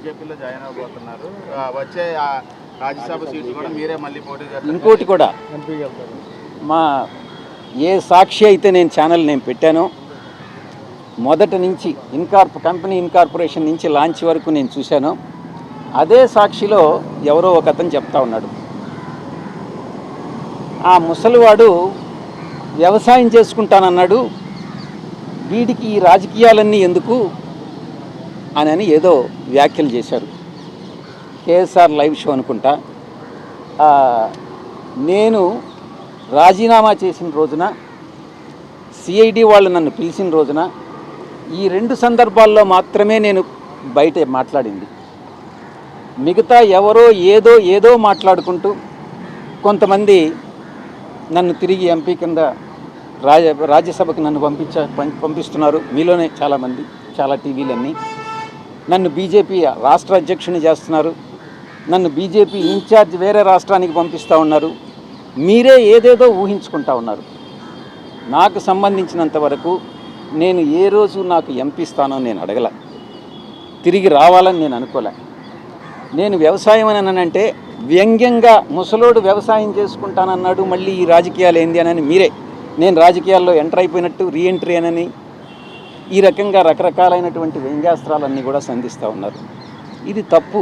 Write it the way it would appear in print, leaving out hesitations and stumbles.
బీజేపీలో జాయిన్ అవబోతున్నారు. వచ్చే రాజ్యసభ సీటు కూడా మీరే మళ్ళీ పోటీ చేస్తారు. ఇంకోటి కూడా మా ఏ సాక్షి అయితే నేను ఛానల్ పెట్టానో మొదటి నుంచి కంపెనీ ఇన్కార్పొరేషన్ నుంచి లాంచ్ వరకు నేను చూశాను. అదే సాక్షిలో ఎవరో ఒక అతను చెప్తా ఉన్నాడు, ఆ ముసలివాడు వ్యవసాయం చేసుకుంటానన్నాడు, వీడికి ఈ రాజకీయాలన్నీ ఎందుకు అని ఏదో వ్యాఖ్యలు చేశారు. కేఎస్ఆర్ లైవ్ షో అనుకుంటా. నేను రాజీనామా చేసిన రోజున, సిఐడి వాళ్ళు నన్ను పిలిచిన రోజున, ఈ 2 సందర్భాల్లో మాత్రమే నేను బయట మాట్లాడింది. మిగతా ఎవరో ఏదో మాట్లాడుకుంటూ కొంతమంది నన్ను తిరిగి ఎంపీ కింద రాజ్యసభకు నన్ను పంపిస్తున్నారు. మీలోనే చాలామంది, చాలా టీవీలన్నీ నన్ను బీజేపీ రాష్ట్ర అధ్యక్షుని చేస్తున్నారు, నన్ను బీజేపీ ఇన్ఛార్జ్ వేరే రాష్ట్రానికి పంపిస్తూ ఉన్నారు, మీరే ఏదేదో ఊహించుకుంటా ఉన్నారు. నాకు సంబంధించినంత వరకు నేను ఏ రోజు నాకు ఎంపీ స్థానం నేను అడగల, తిరిగి రావాలని నేను అనుకోలే. నేను వ్యవసాయం అని అనంటే వ్యంగ్యంగా ముసలోడు వ్యవసాయం చేసుకుంటానన్నాడు, మళ్ళీ ఈ రాజకీయాలు ఏంది అని మీరే నేను రాజకీయాల్లో ఎంటర్ అయిపోయినట్టు రీఎంట్రీ అని ఈ రకంగా రకరకాలైనటువంటి వ్యంగ్యాస్త్రాలన్నీ కూడా సంధిస్తూ ఉన్నారు. ఇది తప్పు.